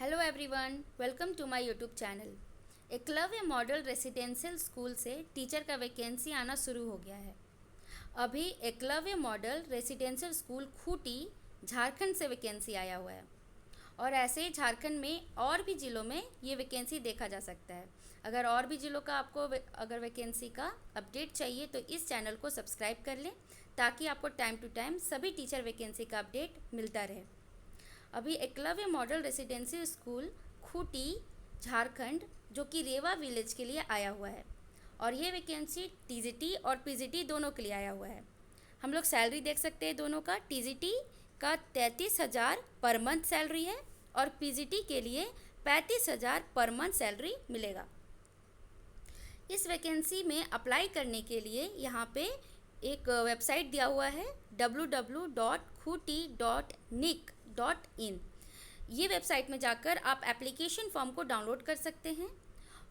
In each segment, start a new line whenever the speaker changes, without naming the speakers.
Hello everyone, welcome to my YouTube channel. Eklavya model residential school से teacher का vacancy आना शुरू हो गया है। अभी Eklavya model residential school Khunti Jharkhand से वैकेंसी आया हुआ है और ऐसे ही झारखंड में और भी ज़िलों में ये वैकेंसी देखा जा सकता है। अगर और भी ज़िलों का आपको अगर वैकेंसी का अपडेट चाहिए तो इस चैनल को सब्सक्राइब कर लें ताकि आपको टाइम टू टाइम सभी टीचर वैकेंसी का अपडेट मिलता रहे। अभी Eklavya model residential school Khunti Jharkhand जो कि रेवा विलेज के लिए आया हुआ है और ये वैकेंसी टीजीटी और पीजीटी दोनों के लिए आया हुआ है। हम लोग सैलरी देख सकते हैं दोनों का। टीजीटी का 33,000 पर मंथ सैलरी है और पीजीटी के लिए 35,000 पर मंथ सैलरी मिलेगा। इस वैकेंसी में अप्लाई करने के लिए यहाँ पे एक वेबसाइट दिया हुआ है www.khuti.nic.in। ये वेबसाइट में जाकर आप एप्लीकेशन फॉर्म को डाउनलोड कर सकते हैं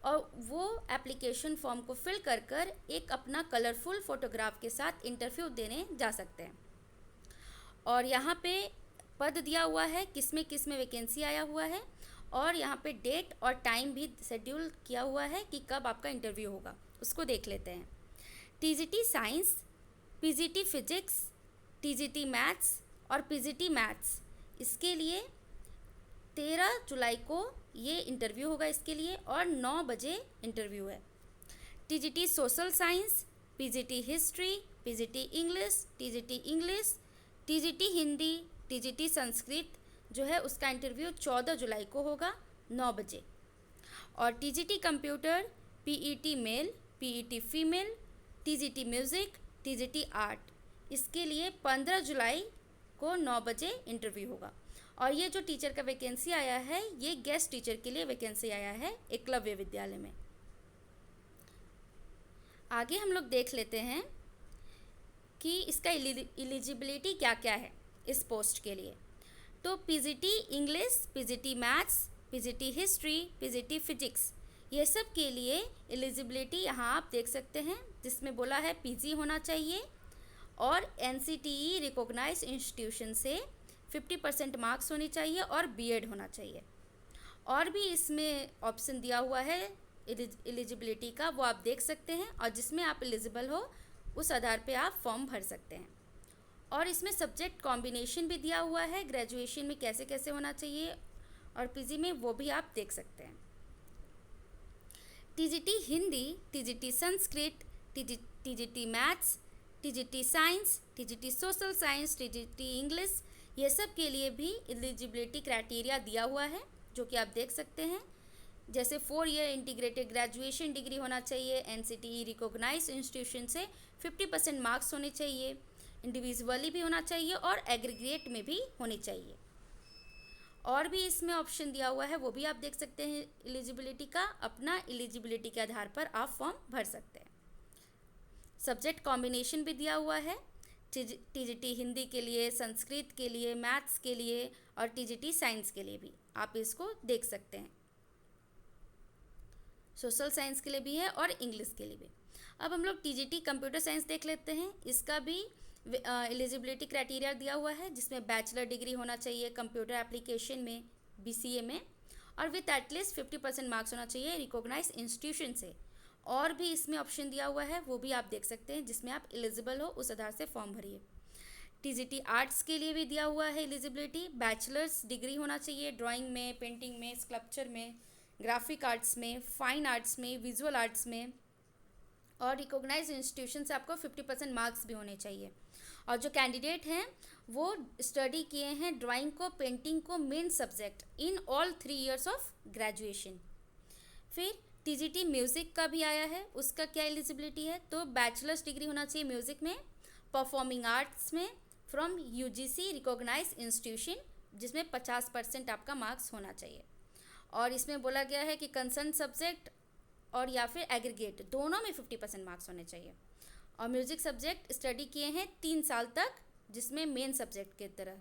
और वो एप्लीकेशन फॉर्म को फिल कर कर एक अपना कलरफुल फ़ोटोग्राफ के साथ इंटरव्यू देने जा सकते हैं। और यहाँ पे पद दिया हुआ है किस में वैकेंसी आया हुआ है और यहाँ पे डेट और टाइम भी शेड्यूल किया हुआ है कि कब आपका इंटरव्यू होगा। उसको देख लेते हैं। TGT science, PGT physics, TGT maths और पीजीटी मैथ्स, इसके लिए 13 जुलाई को ये इंटरव्यू होगा इसके लिए और 9 बजे इंटरव्यू है। TGT social science, PGT history, PGT English, TGT Hindi, TGT Sanskrit जो है उसका इंटरव्यू 14 जुलाई को होगा 9 बजे। और TGT computer, PET male, PET female, TGT music, TGT art, इसके लिए 15 जुलाई को 9 बजे इंटरव्यू होगा। और ये जो टीचर का वैकेंसी आया है ये गेस्ट टीचर के लिए वैकेंसी आया है एकलव्य विद्यालय में। आगे हम लोग देख लेते हैं कि इसका एलिजिबिलिटी क्या क्या है इस पोस्ट के लिए। तो PGT English, PGT maths, PGT history, PGT physics, ये सब के लिए एलिजिबिलिटी यहाँ आप देख सकते हैं जिसमें बोला है पीजी होना चाहिए और एनसीटीई रिकॉग्नाइज्ड इंस्टीट्यूशन से 50% मार्क्स होने चाहिए और बीएड होना चाहिए। और भी इसमें ऑप्शन दिया हुआ है एलिजिबिलिटी का, वो आप देख सकते हैं और जिसमें आप एलिजिबल हो उस आधार पे आप फॉर्म भर सकते हैं। और इसमें सब्जेक्ट कॉम्बिनेशन भी दिया हुआ है, ग्रेजुएशन में कैसे कैसे होना चाहिए और पीजी में, वो भी आप देख सकते हैं। TGT Hindi, TGT Sanskrit, TGT maths, TGT science, TGT social science, TGT English, ये सब के लिए भी एलिजिबिलिटी क्राइटेरिया दिया हुआ है जो कि आप देख सकते हैं। जैसे 4 ईयर इंटीग्रेटेड ग्रेजुएशन डिग्री होना चाहिए, एनसीटीई रिकॉग्नाइज्ड इंस्टीट्यूशन से 50% मार्क्स होने चाहिए, इंडिविजुअली भी होना चाहिए और एग्रीगेट में भी होनी चाहिए। और भी इसमें ऑप्शन दिया हुआ है वो भी आप देख सकते हैं एलिजिबिलिटी का। अपना एलिजिबिलिटी के आधार पर आप फॉर्म भर सकते हैं। सब्जेक्ट कॉम्बिनेशन भी दिया हुआ है टीजीटी हिंदी के लिए, संस्कृत के लिए, मैथ्स के लिए और टीजीटी साइंस के लिए भी आप इसको देख सकते हैं। सोशल साइंस के लिए भी है और इंग्लिश के लिए भी। अब हम लोग टीजीटी कंप्यूटर साइंस देख लेते हैं। इसका भी एलिजिबिलिटी क्राइटेरिया दिया हुआ है जिसमें बैचलर डिग्री होना चाहिए कंप्यूटर एप्लीकेशन में, बीसीए में, और विथ एटलीस्ट 50% मार्क्स होना चाहिए रिकॉग्नाइज्ड इंस्टीट्यूशन से। और भी इसमें ऑप्शन दिया हुआ है वो भी आप देख सकते हैं जिसमें आप एलिजिबल हो उस आधार से फॉर्म भरिए। टीजीटी आर्ट्स के लिए भी दिया हुआ है एलिजिबिलिटी, बैचलर्स डिग्री होना चाहिए ड्राइंग में, पेंटिंग में, स्कल्पचर में, ग्राफिक आर्ट्स में, फाइन आर्ट्स में, विजुअल आर्ट्स में, और रिकॉग्नाइज इंस्टीट्यूशन से आपको 50% मार्क्स भी होने चाहिए। और जो कैंडिडेट हैं वो स्टडी किए हैं ड्राइंग को, पेंटिंग को main subject in all 3 years of graduation. फिर टीजीटी म्यूज़िक का भी आया है, उसका क्या एलिजिबिलिटी है, तो बैचलर्स डिग्री होना चाहिए म्यूज़िक में, परफॉर्मिंग आर्ट्स में फ्रॉम यूजीसी रिकॉग्नाइज इंस्टीट्यूशन जिसमें 50% आपका मार्क्स होना चाहिए। और इसमें बोला गया है कि कंसर्न सब्जेक्ट और या फिर एग्रीगेट दोनों में 50% मार्क्स होने चाहिए। और म्यूज़िक सब्जेक्ट स्टडी किए हैं 3 साल तक जिसमें मेन सब्जेक्ट की तरह।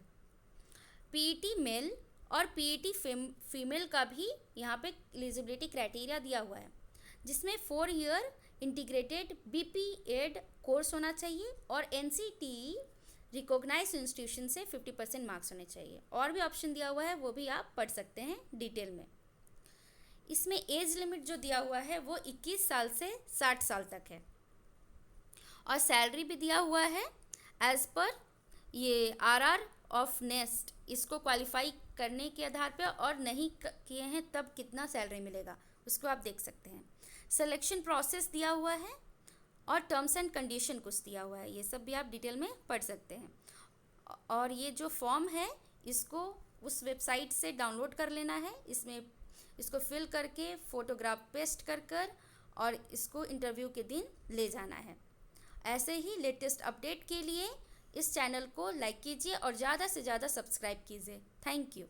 पीईटी मेल और पीईटी फीमेल का भी यहाँ पे एलिजिबिलिटी क्राइटेरिया दिया हुआ है जिसमें 4 ईयर इंटीग्रेटेड बीपीएड कोर्स होना चाहिए और एनसीटीई रिकॉग्नाइज इंस्टीट्यूशन से 50% मार्क्स होने चाहिए। और भी ऑप्शन दिया हुआ है, वो भी आप पढ़ सकते हैं डिटेल में। इसमें एज लिमिट जो दिया हुआ है वो 21 साल से 60 साल तक है। और सैलरी भी दिया हुआ है एज पर ये आरआर ऑफ नेस्ट, इसको क्वालिफाई करने के आधार पे और नहीं किए हैं तब कितना सैलरी मिलेगा उसको आप देख सकते हैं। सिलेक्शन प्रोसेस दिया हुआ है और टर्म्स एंड कंडीशन कुछ दिया हुआ है, ये सब भी आप डिटेल में पढ़ सकते हैं। और ये जो फॉर्म है इसको उस वेबसाइट से डाउनलोड कर लेना है, इसको फिल करके फ़ोटोग्राफ पेस्ट कर और इसको इंटरव्यू के दिन ले जाना है। ऐसे ही लेटेस्ट अपडेट के लिए इस चैनल को लाइक कीजिए और ज़्यादा से ज़्यादा सब्सक्राइब कीजिए। Thank you.